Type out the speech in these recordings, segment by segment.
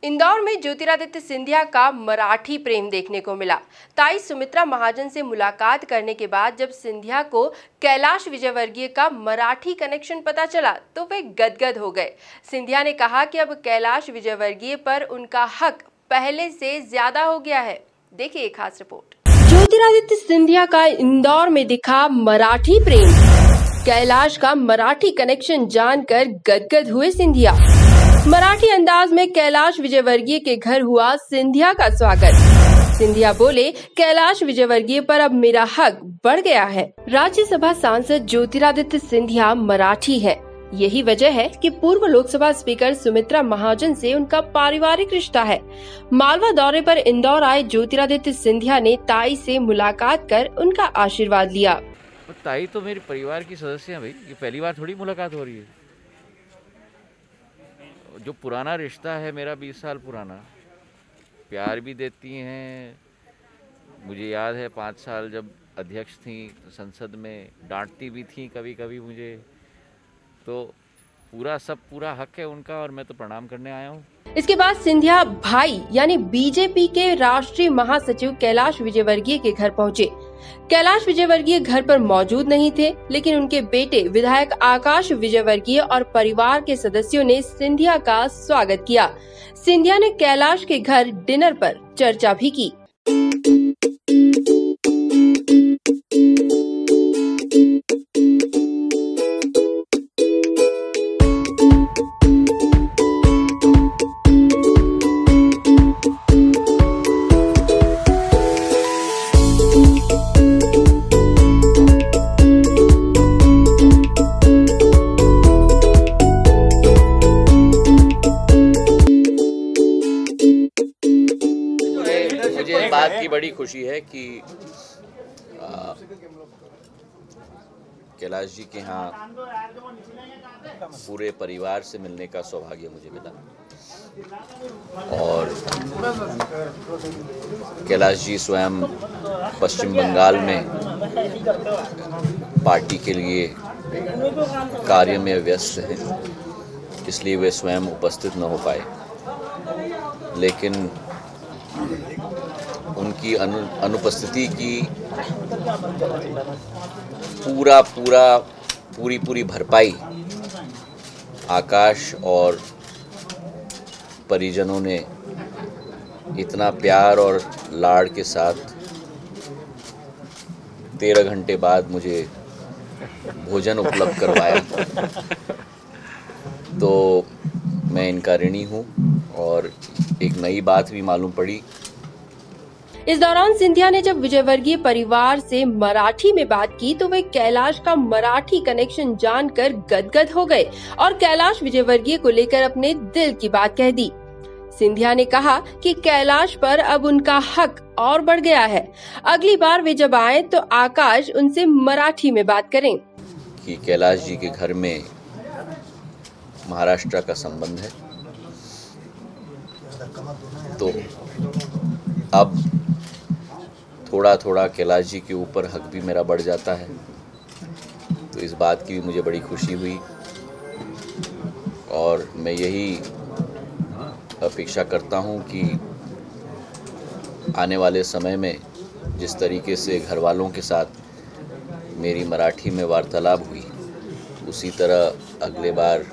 इंदौर में ज्योतिरादित्य सिंधिया का मराठी प्रेम देखने को मिला। ताई सुमित्रा महाजन से मुलाकात करने के बाद जब सिंधिया को कैलाश विजयवर्गीय का मराठी कनेक्शन पता चला तो वे गदगद हो गए। सिंधिया ने कहा कि अब कैलाश विजयवर्गीय पर उनका हक पहले से ज्यादा हो गया है। देखिए एक खास रिपोर्ट। ज्योतिरादित्य सिंधिया का इंदौर में दिखा मराठी प्रेम। कैलाश का मराठी कनेक्शन जानकर गदगद हुए सिंधिया। मराठी अंदाज में कैलाश विजयवर्गीय के घर हुआ सिंधिया का स्वागत। सिंधिया बोले, कैलाश विजयवर्गीय पर अब मेरा हक बढ़ गया है। राज्यसभा सांसद ज्योतिरादित्य सिंधिया मराठी है। यही वजह है कि पूर्व लोकसभा स्पीकर सुमित्रा महाजन से उनका पारिवारिक रिश्ता है। मालवा दौरे पर इंदौर आए ज्योतिरादित्य सिंधिया ने ताई से मुलाकात कर उनका आशीर्वाद लिया। ताई तो मेरे परिवार की सदस्य है भाई, ये पहली बार थोड़ी मुलाकात हो रही है। जो पुराना रिश्ता है मेरा 20 साल पुराना, प्यार भी देती हैं। मुझे याद है 5 साल जब अध्यक्ष थी तो संसद में डांटती भी थी कभी कभी मुझे। तो पूरा हक है उनका और मैं तो प्रणाम करने आया हूँ। इसके बाद सिंधिया भाई यानी बीजेपी के राष्ट्रीय महासचिव कैलाश विजयवर्गीय के घर पहुँचे। कैलाश विजयवर्गीय घर पर मौजूद नहीं थे, लेकिन उनके बेटे विधायक आकाश विजयवर्गीय और परिवार के सदस्यों ने सिंधिया का स्वागत किया। सिंधिया ने कैलाश के घर डिनर पर चर्चा भी की। मुझे इस बात की बड़ी खुशी है कि कैलाश जी के यहाँ पूरे परिवार से मिलने का सौभाग्य मुझे मिला और कैलाश जी स्वयं पश्चिम बंगाल में पार्टी के लिए कार्य में व्यस्त हैं, इसलिए वे स्वयं उपस्थित न हो पाए, लेकिन उनकी अनुपस्थिति की पूरी भरपाई आकाश और परिजनों ने इतना प्यार और लाड़ के साथ 13 घंटे बाद मुझे भोजन उपलब्ध करवाया। तो मैं इनका ऋणी हूँ और एक नई बात भी मालूम पड़ी। इस दौरान सिंधिया ने जब विजयवर्गीय परिवार से मराठी में बात की तो वे कैलाश का मराठी कनेक्शन जानकर गदगद हो गए और कैलाश विजयवर्गीय को लेकर अपने दिल की बात कह दी। सिंधिया ने कहा कि कैलाश पर अब उनका हक और बढ़ गया है। अगली बार वे जब आए तो आकाश उनसे मराठी में बात करें। कि कैलाश जी के घर में महाराष्ट्र का संबंध है, तो अब थोड़ा कैलाश जी के ऊपर हक भी मेरा बढ़ जाता है। तो इस बात की भी मुझे बड़ी खुशी हुई और मैं यही अपेक्षा करता हूं कि आने वाले समय में जिस तरीके से घर वालों के साथ मेरी मराठी में वार्तालाप हुई, उसी तरह अगले बार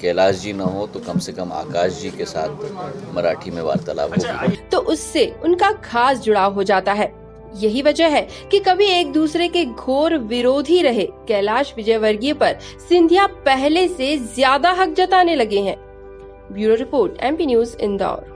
कैलाश जी न हो तो कम से कम आकाश जी के साथ मराठी में वार्तालाप होगी, तो उससे उनका खास जुड़ाव हो जाता है। यही वजह है कि कभी एक दूसरे के घोर विरोधी रहे कैलाश विजयवर्गीय पर सिंधिया पहले से ज्यादा हक जताने लगे हैं। Bureau report, MP news, Indore.